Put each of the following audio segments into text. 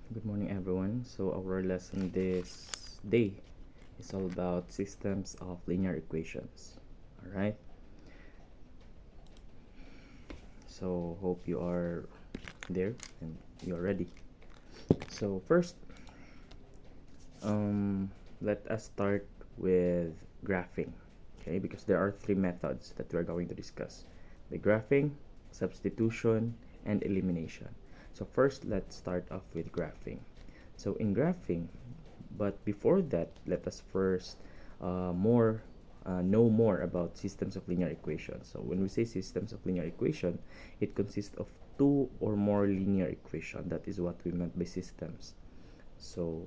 Good morning, everyone. So our lesson this day is all about systems of linear equations. All right. So hope you are there and you are ready. So first, let us start with graphing. Okay, because there are three methods that we're going to discuss: the graphing, substitution, and elimination. So first, let's start off with graphing. So in graphing, but before that, let us first know more about systems of linear equations. So when we say systems of linear equation, it consists of two or more linear equations. That is what we meant by systems. So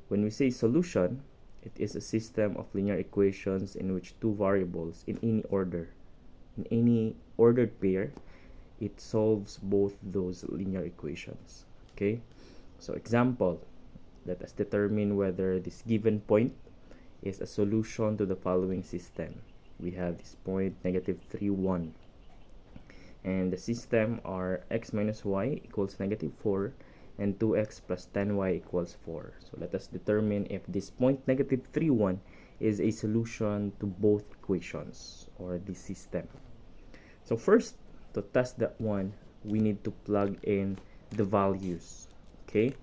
when we say solution, it is a system of linear equations in which two variables in any ordered pair, it solves both those linear equations. Okay, so example, let us determine whether this given point is a solution to the following system. We have this point -3, 1, and the system are x minus y equals -4 and 2x plus 10y equals 4. So let us determine if this point -3, 1 is a solution to both equations or the system. So first, to test that one, we need to plug in the values, okay,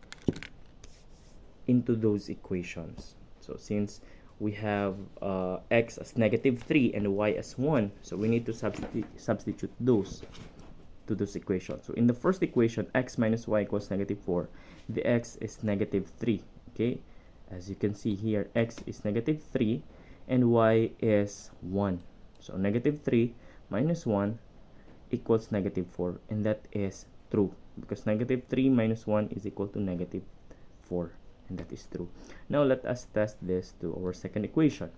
into those equations. So since we have x as -3 and y as 1, so we need to substitute those to those equations. So in the first equation, x minus y equals -4, the x is -3. Okay, as you can see here, x is -3 and y is 1. So -3 minus 1 equals -4, and that is true because -3 minus 1 is equal to -4, and that is true. Now let us test this to our second equation.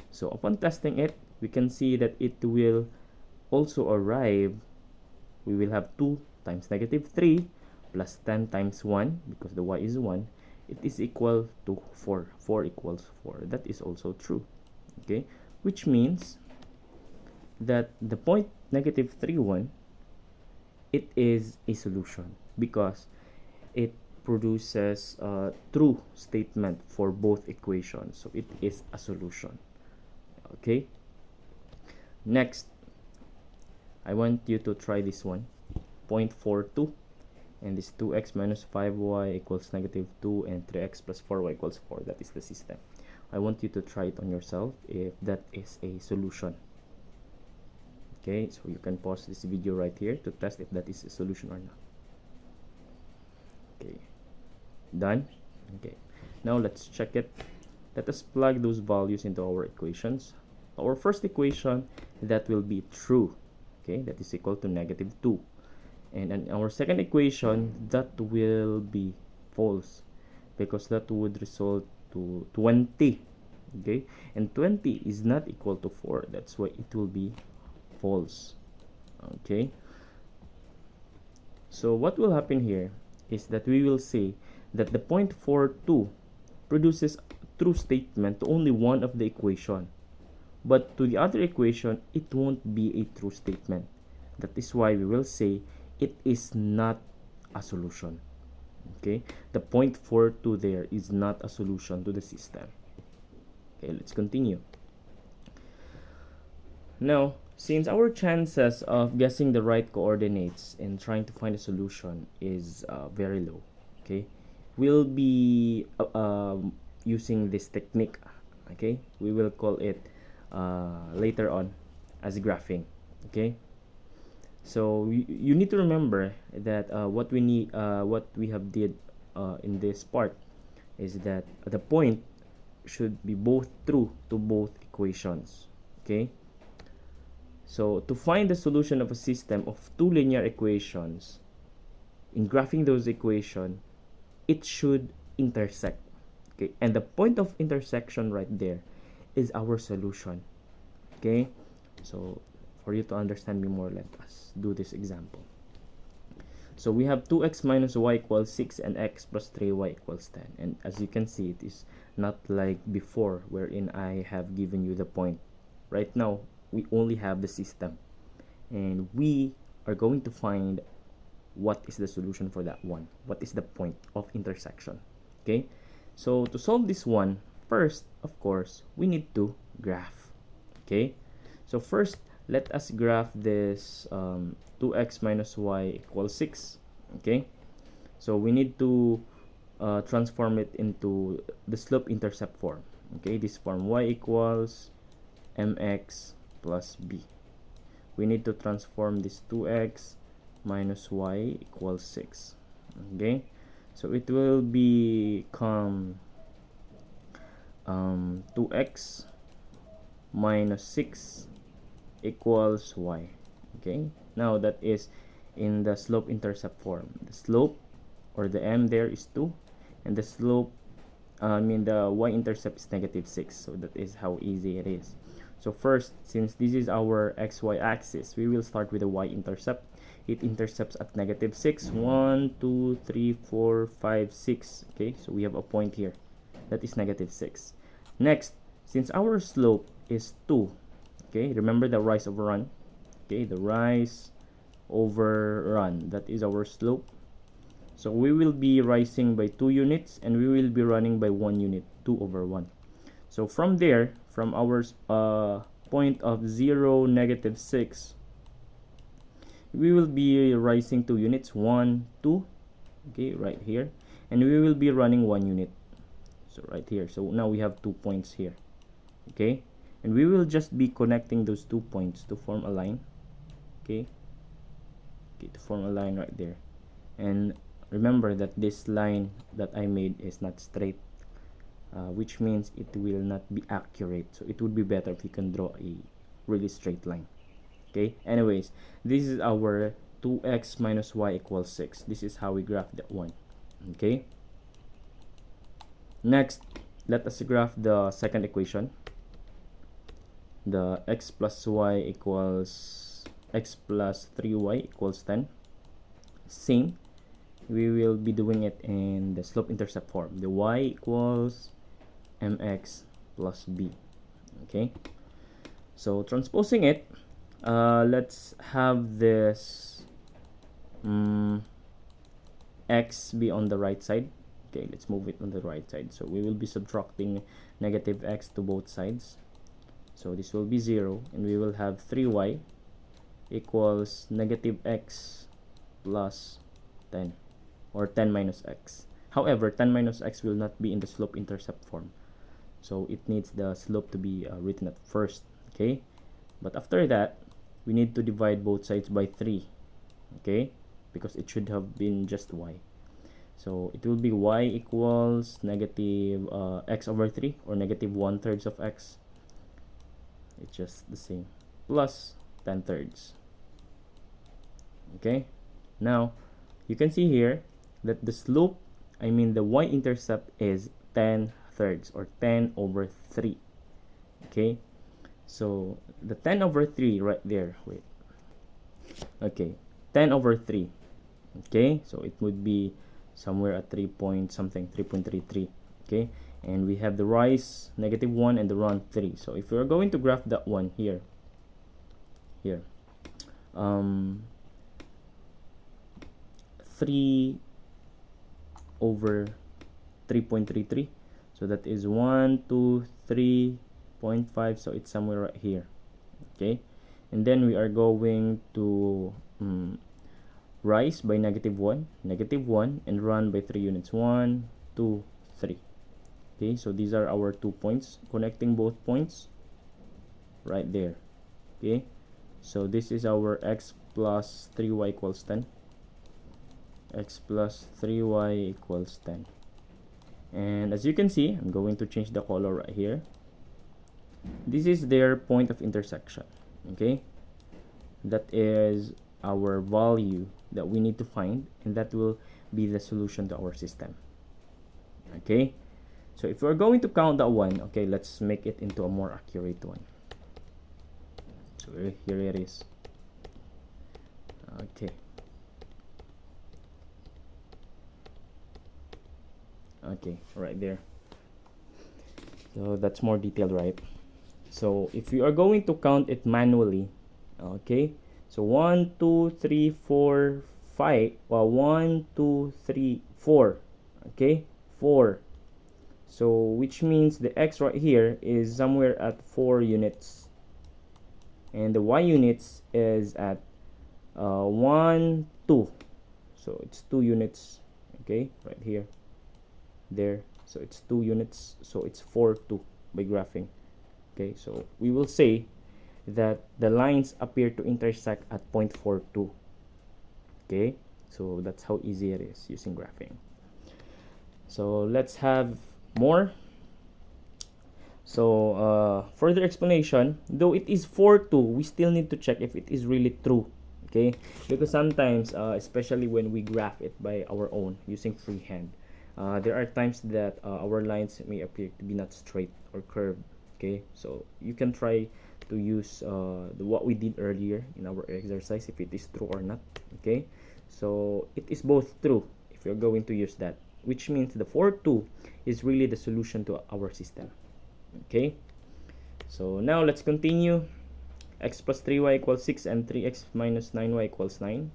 So upon testing it, we can see that it will also arrive. We will have 2 times -3 plus 10 times 1, because the y is 1, it is equal to 4. 4 equals 4. That is also true. Okay, which means that the point -3, 1, it is a solution because it produces a true statement for both equations. So it is a solution. Okay, next, I want you to try this one, 0.42, and this 2x minus 5y equals -2 and 3x plus 4y equals 4. That is the system. I want you to try it on yourself if that is a solution. Okay, so you can pause this video right here to test if that is a solution or not. Okay, done. Okay, now let's check it. Let us plug those values into our equations. Our first equation, that will be true. Okay, that is equal to -2. And in our second equation, that will be false because that would result to 20. Okay, and 20 is not equal to 4. That's why it will be false. Okay, so what will happen here is that we will say that the 0.42 produces a true statement to only one of the equation, but to the other equation it won't be a true statement. That is why we will say it is not a solution. Okay, the 0.42 there is not a solution to the system. Okay, let's continue. Now, since our chances of guessing the right coordinates and trying to find a solution is very low, okay, we'll be using this technique. Okay, we will call it later on as graphing. Okay, so you need to remember that what we have did in this part is that the point should be both true to both equations. Okay, so to find the solution of a system of two linear equations, in graphing those equations, it should intersect. Okay, and the point of intersection right there is our solution. Okay, so for you to understand me more, let us do this example. So we have 2x minus y equals 6 and x plus 3y equals 10. And as you can see, it is not like before wherein I have given you the point. Right now, we only have the system. And we are going to find what is the solution for that one, what is the point of intersection. Okay, so to solve this one, first of course we need to graph. Okay, so first let us graph this 2x minus y equals 6. Okay, so we need to transform it into the slope intercept form. Okay, this form, y equals mx plus b. We need to transform this 2x minus y equals 6. Okay, so it will become 2x minus 6 equals y. Okay, now that is in the slope intercept form. The slope, or the m there, is 2, and the slope, the y-intercept is -6. So that is how easy it is. So first, since this is our xy axis, we will start with the y-intercept. It intercepts at -6. 1, 2, 3, 4, 5, 6. Okay, so we have a point here. That is -6. Next, since our slope is 2, okay, remember the rise over run. Okay, the rise over run, that is our slope. So we will be rising by 2 units and we will be running by 1 unit, 2 over 1. So from there, from our point of 0, -6, we will be rising 2 units, 1, 2, okay, right here, and we will be running 1 unit, so right here. So now we have 2 points here. Okay, and we will just be connecting those 2 points to form a line. Okay, to form a line right there. And remember that this line that I made is not straight, which means it will not be accurate. So it would be better if you can draw a really straight line. Okay, anyways, this is our 2x minus y equals 6. This is how we graph that one. Okay, next let us graph the second equation, the x plus y equals x plus 3y equals 10. Same, we will be doing it in the slope intercept form, the y equals mx plus b. Okay, so transposing it, let's have this x be on the right side. Okay, let's move it on the right side. So we will be subtracting -x to both sides. So this will be 0, and we will have 3y equals -x plus 10, or 10 minus x. However, 10 minus x will not be in the slope intercept form, so it needs the slope to be written at first. Okay, but after that we need to divide both sides by 3. Okay, because it should have been just y. So it will be y equals x over 3, or -1/3 of x. It's just the same, plus 10/3. Okay, now you can see here that the slope, the y-intercept is 10/3, or 10 over 3. Okay, so the 10 over 3 right there, wait, okay, 10 over 3. Okay, so it would be somewhere at 3 point something, 3.33. Okay, and we have the rise -1 and the run 3. So if we are going to graph that one here, 3 over 3.33, so that is 1, 2, 3.5, so it's somewhere right here. Okay, and then we are going to rise by -1, and run by 3 units, 1, 2, 3. Okay, so these are our 2 points, connecting both points right there. Okay, so this is our x plus 3y equals 10. X plus 3y equals 10. And as you can see, I'm going to change the color right here. This is their point of intersection. Okay, that is our value that we need to find, and that will be the solution to our system. Okay, so if we're going to count that one, okay, let's make it into a more accurate one. So here it is. Okay, right there. So that's more detailed, right? So if you are going to count it manually, okay, so 1, 2, 3, 4, 1 2 3 4. Okay, 4. So which means the x right here is somewhere at 4 units, and the y units is at 1 2. So it's 2 units. Okay, right here, there. So it's 2 units, so it's 4 2 by graphing. Okay, so we will say that the lines appear to intersect at 0.42. Okay, so that's how easy it is using graphing. So let's have more. So further explanation, though it is 4 2, we still need to check if it is really true. Okay, because sometimes especially when we graph it by our own using freehand, there are times that our lines may appear to be not straight or curved. Okay, so you can try to use what we did earlier in our exercise, if it is true or not. Okay, so it is both true if you're going to use that, which means the 4 2 is really the solution to our system. Okay, so now let's continue. X plus 3y equals 6 and 3x minus 9y equals 9.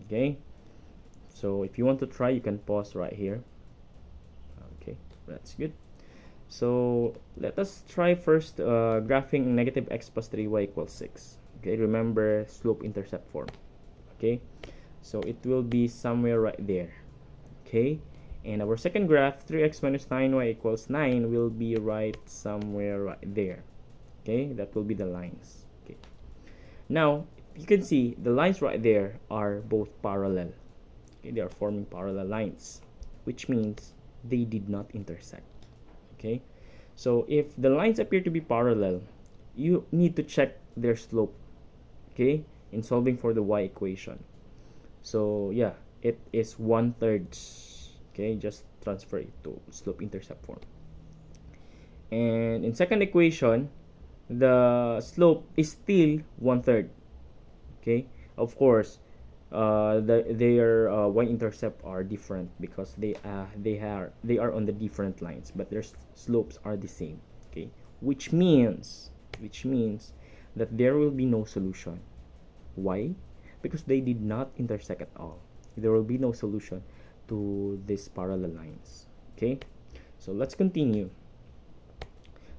Okay, so if you want to try, you can pause right here. Okay, that's good. So let us try first graphing negative x plus 3y equals 6. Okay, remember slope intercept form. Okay, so it will be somewhere right there. Okay, and our second graph, 3x minus 9y equals 9, will be right somewhere right there. Okay, that will be the lines. Okay, now you can see the lines right there are both parallel. Okay, they are forming parallel lines, which means they did not intersect. Okay, so if the lines appear to be parallel, you need to check their slope, okay, in solving for the y equation. So yeah, it is 1/3. Okay, just transfer it to slope intercept form. And in second equation, the slope is still 1/3. Okay, of course their y-intercept are different because they are on the different lines, but their slopes are the same. Okay, which means that there will be no solution. Why? Because they did not intersect at all. There will be no solution to these parallel lines. Okay, so let's continue.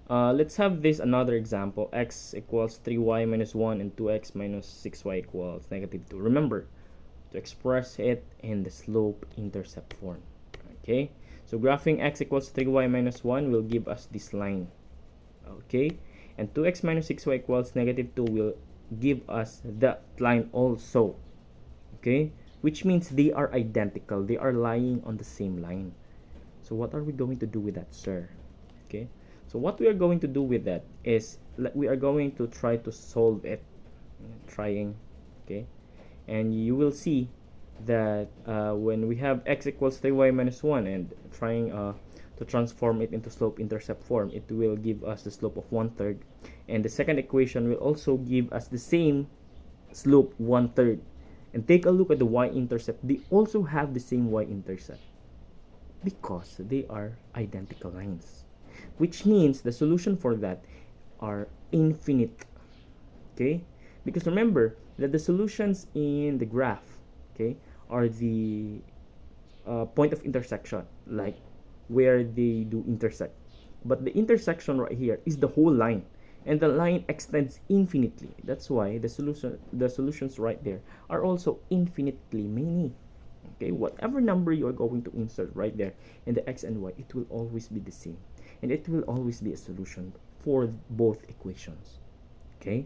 Let's have this another example. X equals 3y minus 1 and 2x minus 6y equals negative 2. Remember to express it in the slope intercept form. Okay, so graphing x equals 3y minus 1 will give us this line. Okay, and 2x minus 6y equals negative 2 will give us that line also. Okay, which means they are identical. They are lying on the same line. So what are we going to do with that, sir? Okay, so what we are going to do with that is we are going to try to solve it, trying. Okay, and you will see that when we have x equals 3y minus 1 and trying to transform it into slope intercept form, it will give us the slope of 1/3, and the second equation will also give us the same slope 1/3. And take a look at the y-intercept. They also have the same y-intercept because they are identical lines, which means the solution for that are infinite. Okay, because remember that the solutions in the graph, okay, are the point of intersection, like where they do intersect, but the intersection right here is the whole line, and the line extends infinitely. That's why the solutions right there are also infinitely many. Okay, whatever number you are going to insert right there in the x and y, it will always be the same, and it will always be a solution for both equations. Okay,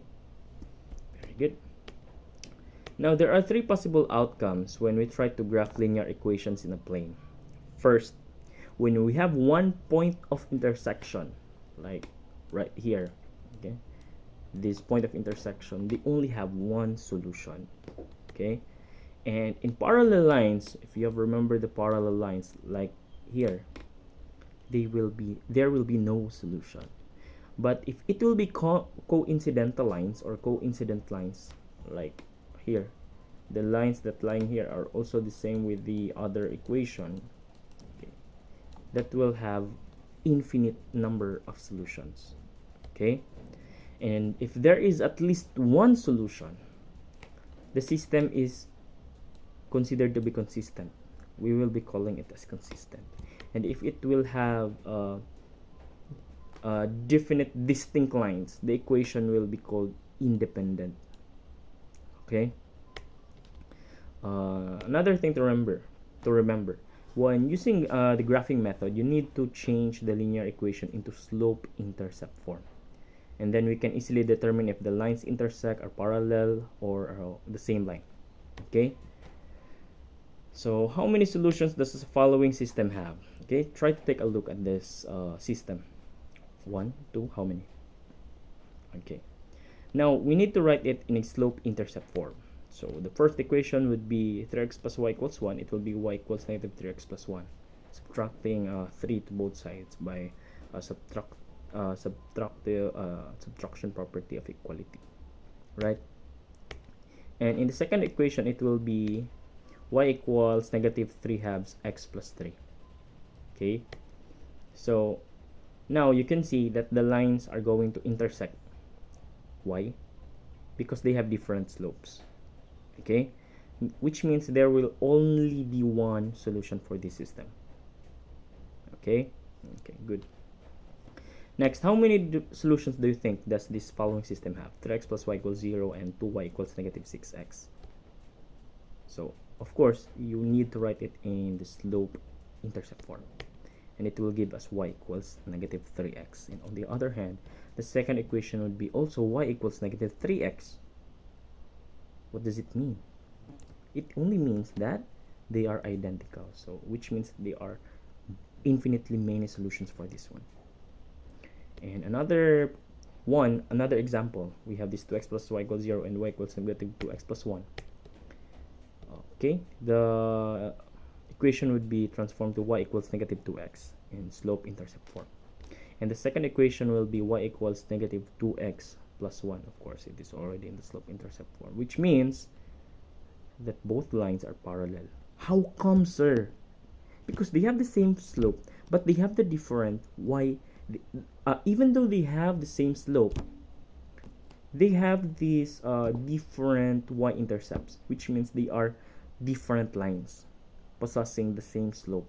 very good. Now there are three possible outcomes when we try to graph linear equations in a plane. First, when we have one point of intersection, like right here, okay, this point of intersection, they only have one solution. Okay, and in parallel lines, if you have remembered the parallel lines, like here, there will be no solution. But if it will be coincidental lines or coincident lines, like here, the lines that lying here are also the same with the other equation, okay, that will have infinite number of solutions. Okay, and if there is at least one solution, the system is considered to be consistent, we will be calling it as consistent. And if it will have definite distinct lines, the equation will be called independent. Okay. Another thing to remember, when using the graphing method, you need to change the linear equation into slope-intercept form, and then we can easily determine if the lines intersect, are parallel, or are the same line. Okay. So how many solutions does the following system have? Okay, try to take a look at this system. 1, 2, how many? Okay. Now we need to write it in a slope-intercept form. So the first equation would be 3x plus y equals 1. It will be y equals negative 3x plus 1. Subtracting 3 to both sides by subtraction property of equality. Right? And in the second equation, it will be y equals negative 3 halves x plus 3. Okay? So now you can see that the lines are going to intersect. Why? Because they have different slopes. Okay, which means there will only be one solution for this system. Okay, good. Next, how many solutions do you think does this following system have? 3x plus y equals 0 and 2y equals negative 6x. So of course you need to write it in the slope intercept form, and it will give us y equals negative 3x. And on the other hand, the second equation would be also y equals negative 3x. What does it mean? It only means that they are identical, so which means they are infinitely many solutions for this one. And another example, we have this 2x plus y equals 0 and y equals negative 2x plus 1. Okay, the equation would be transformed to y equals negative 2x in slope intercept form, and the second equation will be y equals negative 2x plus 1. Of course, it is already in the slope intercept form, which means that both lines are parallel. How come, sir? Because they have the same slope, but they have the different y. Even though they have the same slope, they have these different y-intercepts, which means they are different lines possessing the same slope,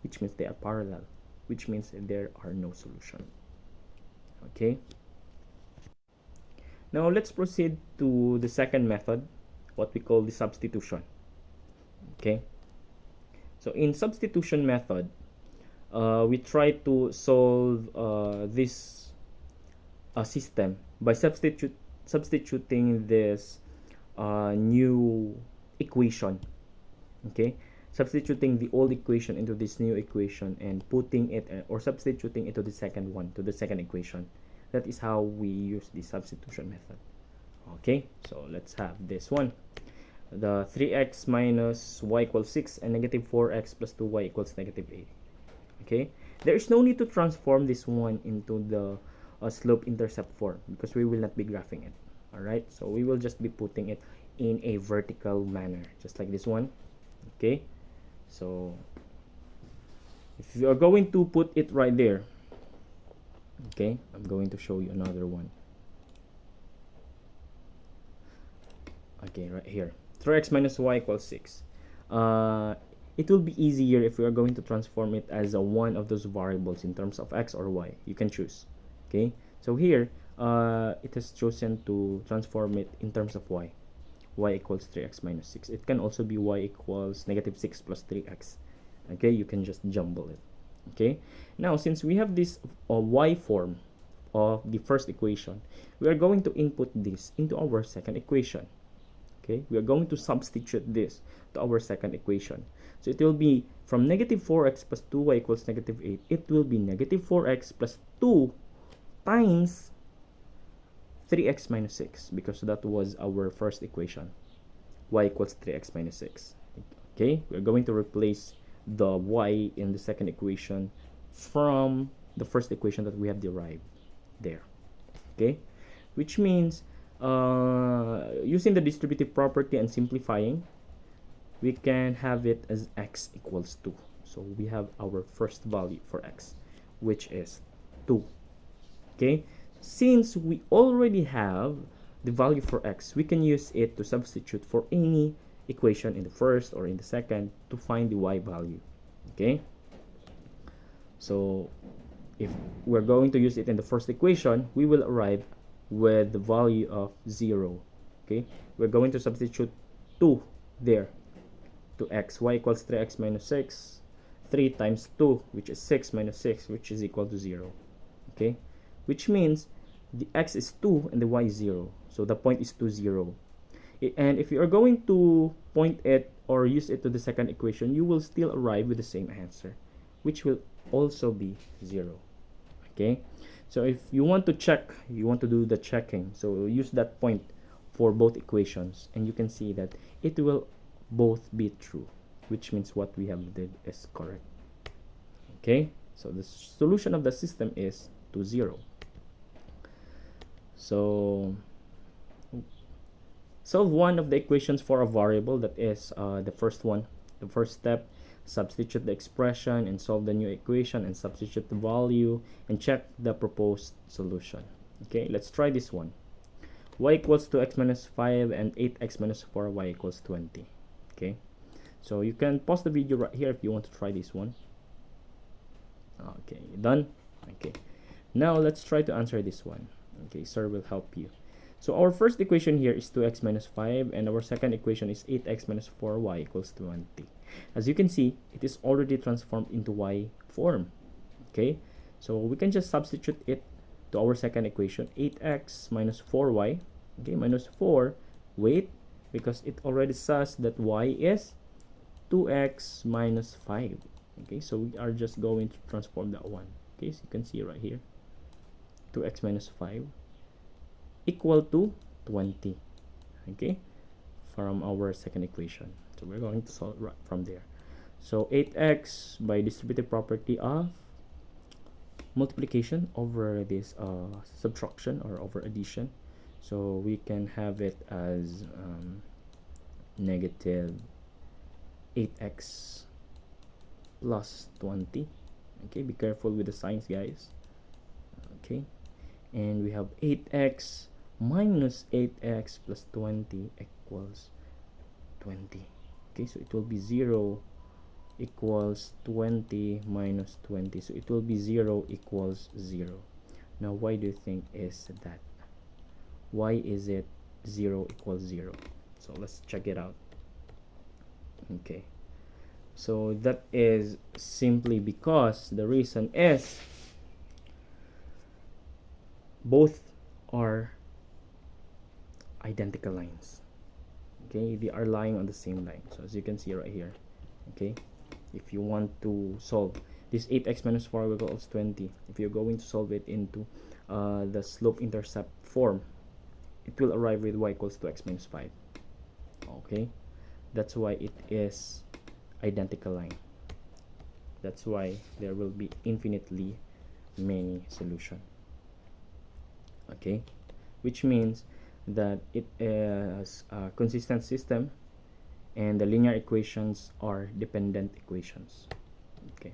which means they are parallel, which means there are no solution. Okay. Now let's proceed to the second method, what we call the substitution. Okay. So in substitution method, we try to solve this system by substituting this new equation. Okay, substituting the old equation into this new equation and putting it or substituting it to the second equation. That is how we use the substitution method. Okay, so let's have this one. The 3x minus y equals 6 and negative 4x plus 2y equals negative 8. Okay, there is no need to transform this one into the slope intercept form because we will not be graphing it. Alright, so we will just be putting it in a vertical manner, just like this one. Okay, so if you are going to put it right there, okay, I'm going to show you another one. Okay, right here, 3x minus y equals 6. It will be easier if we are going to transform it as a one of those variables in terms of x or y. You can choose. Okay, so here it has chosen to transform it in terms of y. Y equals 3x minus 6. It can also be y equals negative 6 plus 3x. Okay, you can just jumble it. Okay, now since we have this y form of the first equation, we are going to input this into our second equation. Okay, we are going to substitute this to our second equation. So it will be from negative 4x plus 2y equals negative 8. It will be negative 4x plus 2 times 3x minus 6, because that was our first equation. Y equals 3x minus 6. Okay, we're going to replace the y in the second equation from the first equation that we have derived there. Okay, which means using the distributive property and simplifying, we can have it as x equals 2. So we have our first value for x, which is 2. Okay, since we already have the value for x, we can use it to substitute for any equation in the first or in the second to find the y value. Okay, so if we're going to use it in the first equation, we will arrive with the value of 0. Okay, we're going to substitute 2 there to x. Y equals 3x minus 6. 3 times 2, which is 6, minus 6, which is equal to 0. Okay, which means the x is 2 and the y is 0. So the point is 2, 0. And if you are going to point it or use it to the second equation, you will still arrive with the same answer, which will also be 0. Okay, so if you want to check, you want to do the checking, so use that point for both equations, and you can see that it will both be true, which means what we have did is correct. Okay, so the solution of the system is 2, 0. So solve one of the equations for a variable, that is the first one. The first step, substitute the expression and solve the new equation and substitute the value and check the proposed solution. Okay, let's try this one. Y equals 2x minus 5 and 8x minus 4, y equals 20. Okay, so you can pause the video right here if you want to try this one. Okay, done. Okay, now let's try to answer this one. Okay, sir will help you. So our first equation here is 2x minus 5, and our second equation is 8x minus 4, y equals 20. As you can see, it is already transformed into y form. Okay, so we can just substitute it to our second equation, 8x minus 4y. Okay, minus 4, wait, because it already says that y is 2x minus 5. Okay, so we are just going to transform that one. Okay, so you can see right here, 2x minus 5 equal to 20. Okay, from our second equation. So we're going to solve right from there. So 8x by distributive property of multiplication over this subtraction or over addition. So we can have it as negative 8x plus 20. Okay, be careful with the signs, guys. Okay, and we have 8x minus 8x plus 20 equals 20. Okay, so it will be 0 equals 20 minus 20, so it will be 0 equals 0. Now why do you think is that? Why is it 0 equals 0? So let's check it out. Okay, so that is simply because the reason is both are identical lines. Okay, they are lying on the same line. So as you can see right here, okay, if you want to solve this 8x minus 4 equals 20, if you're going to solve it into the slope intercept form, it will arrive with y equals 2x minus 5. Okay, that's why it is identical line. That's why there will be infinitely many solutions. Okay, which means that it is a consistent system and the linear equations are dependent equations. Okay,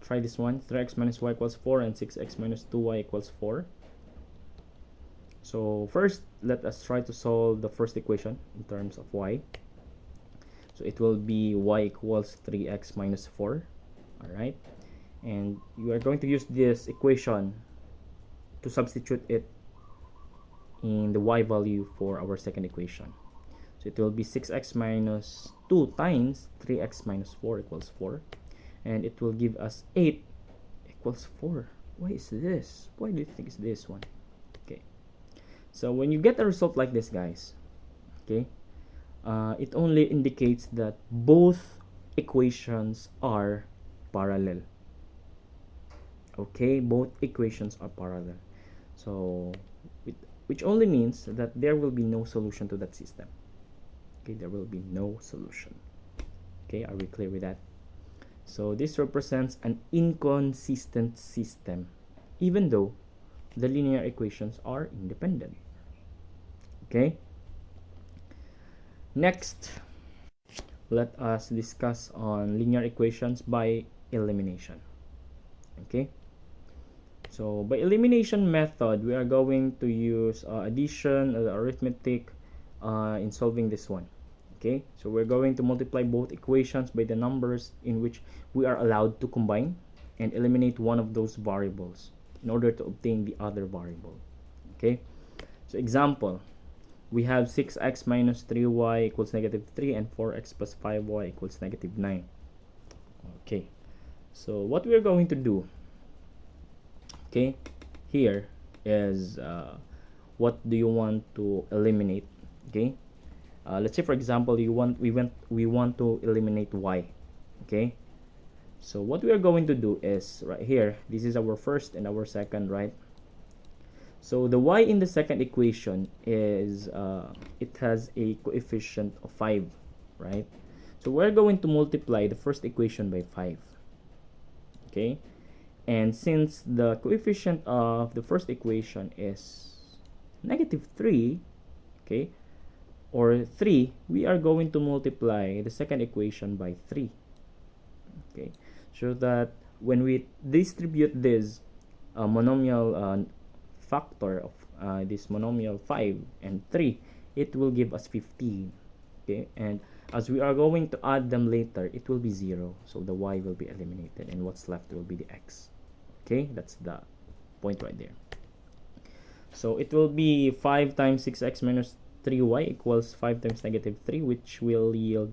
try this one. 3x minus y equals 4 and 6x minus 2y equals 4. So first, let us try to solve the first equation in terms of y. So it will be y equals 3x minus 4. Alright, and you are going to use this equation to substitute it in the y value for our second equation. So it will be 6x minus 2 times 3x minus 4 equals 4, and it will give us 8 equals 4. Why is this? Why do you think it's this one? Okay, so when you get a result like this, guys, okay, it only indicates that both equations are parallel. Okay, both equations are parallel. So which only means that there will be no solution to that system. Okay, there will be no solution. Okay, are we clear with that? So this represents an inconsistent system, even though the linear equations are independent. Okay, next, let us discuss on linear equations by elimination. Okay, so by elimination method, we are going to use addition, arithmetic, in solving this one. Okay, so we're going to multiply both equations by the numbers in which we are allowed to combine and eliminate one of those variables in order to obtain the other variable. Okay, so example, we have 6x minus 3y equals negative 3 and 4x plus 5y equals negative 9. Okay, so what we're going to do, okay, here is what do you want to eliminate? Okay, let's say for example we want to eliminate y. Okay, so what we are going to do is right here, this is our first and our second, right? So the y in the second equation is it has a coefficient of 5, right? So we're going to multiply the first equation by 5. Okay, and since the coefficient of the first equation is negative 3, okay, or 3, we are going to multiply the second equation by 3. Okay, so that when we distribute this monomial factor of this monomial 5 and 3, it will give us 15. Okay, and as we are going to add them later, it will be 0, so the y will be eliminated and what's left will be the x. Okay, that's the point right there. So it will be 5 times 6x minus 3y equals 5 times negative 3, which will yield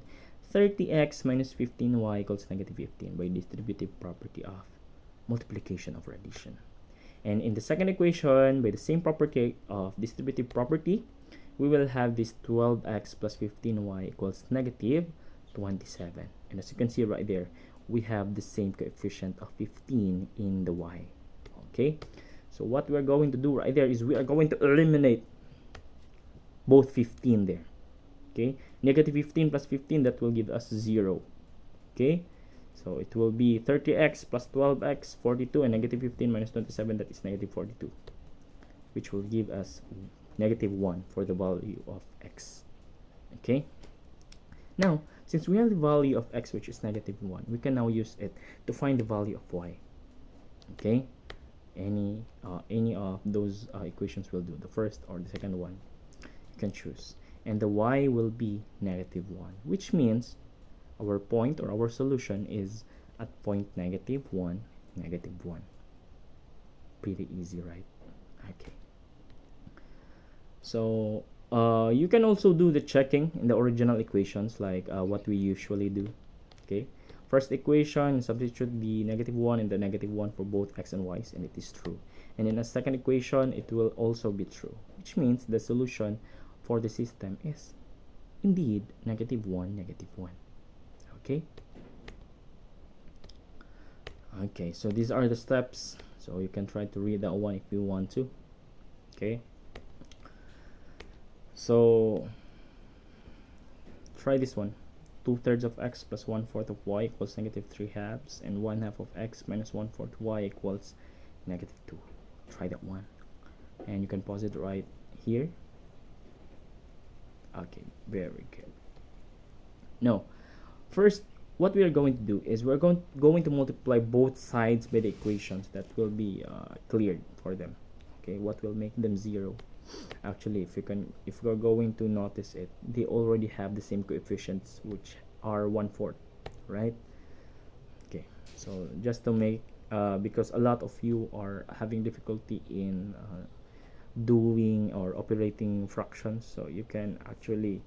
30x minus 15y equals negative 15 by distributive property of multiplication over addition. And in the second equation, by the same property of distributive property, we will have this 12x plus 15y equals negative 27. And as you can see right there, we have the same coefficient of 15 in the y. Okay, so what we're going to do right there is we are going to eliminate both 15 there. Okay, negative 15 plus 15, that will give us 0. Okay, so it will be 30x plus 12x, 42, and negative 15 minus 27, that is negative 42, which will give us negative 1 for the value of x. Okay, now since we have the value of x, which is negative 1, we can now use it to find the value of y. Okay, any of those equations will do, the first or the second one you can choose, and the y will be negative 1, which means our point or our solution is at point negative 1, negative 1. Pretty easy, right? Okay, so you can also do the checking in the original equations like what we usually do. Okay, first equation, substitute the negative 1 and the negative 1 for both x and y's, and it is true. And in the second equation, it will also be true, which means the solution for the system is indeed negative 1, negative 1. Okay, okay, so these are the steps, so you can try to read that one if you want to. Okay, so try this one. 2/3 of x plus 1/4 of y equals negative 3/2, and 1/2 of x minus 1/4 y equals negative 2. Try that one, and you can pause it right here. Okay, very good. Now, first, what we are going to do is we're going to multiply both sides by the equations that will be cleared for them. Okay, what will make them 0? Actually, if you're going to notice it, they already have the same coefficients, which are 1/4, right? Okay, so just to make because a lot of you are having difficulty in doing or operating fractions, so you can actually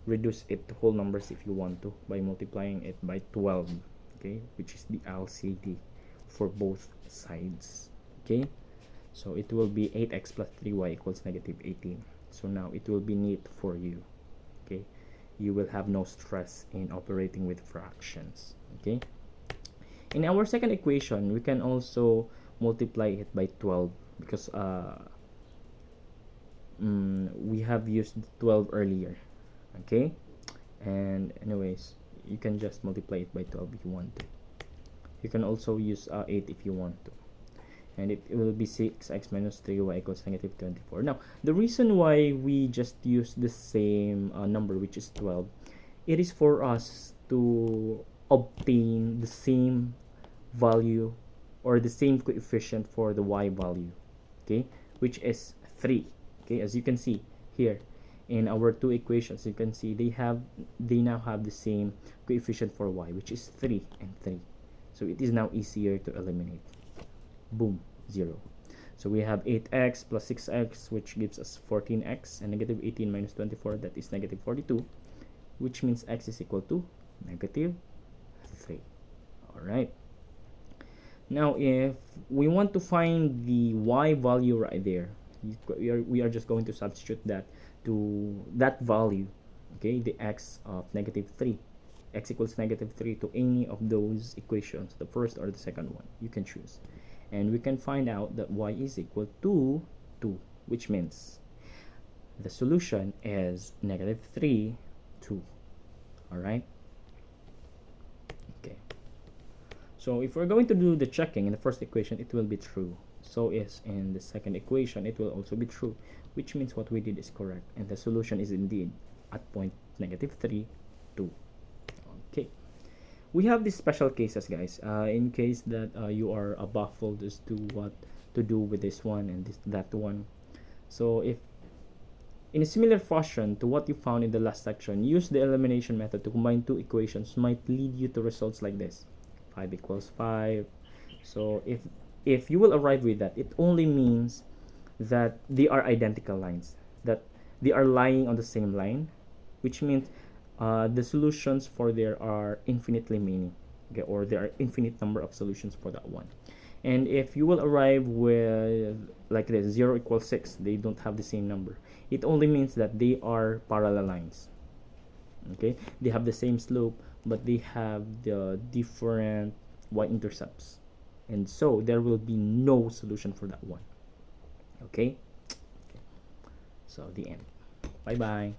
reduce it to whole numbers if you want to by multiplying it by 12. Okay, which is the LCD for both sides. Okay, so it will be 8x plus 3y equals negative 18. So now it will be neat for you. Okay, you will have no stress in operating with fractions. Okay, in our second equation, we can also multiply it by 12 because we have used 12 earlier. Okay, and anyways, you can just multiply it by 12 if you want to. You can also use 8 if you want to, and it will be 6x minus 3y equals negative 24. Now, the reason why we just use the same number, which is 12, it is for us to obtain the same value or the same coefficient for the y value, okay, which is 3. Okay, as you can see here, in our two equations, you can see they now have the same coefficient for y, which is 3 and 3. So it is now easier to eliminate. Boom, 0. So we have 8x plus 6x, which gives us 14x, and negative 18 minus 24, that is negative 42, which means x is equal to negative 3. Alright. Now if we want to find the y value right there, we are just going to substitute that to that value, okay, the x of negative 3. X equals negative 3 to any of those equations, the first or the second one, you can choose. And we can find out that y is equal to 2, which means the solution is negative 3, 2. Alright? Okay. So if we're going to do the checking in the first equation, it will be true. So is in the second equation, it will also be true, which means what we did is correct. And the solution is indeed at point negative 3, 2. Okay. We have these special cases, guys, in case that you are baffled as to what to do with this one and that one. So if in a similar fashion to what you found in the last section, use the elimination method to combine two equations might lead you to results like this. 5 equals 5. So if you will arrive with that, it only means that they are identical lines, that they are lying on the same line, which means the solutions for there are infinitely many, okay, or there are infinite number of solutions for that one. And if you will arrive with like this, 0 equals 6, they don't have the same number, it only means that they are parallel lines, okay, they have the same slope but they have the different y-intercepts, and so there will be no solution for that one. Okay, so the end. Bye bye.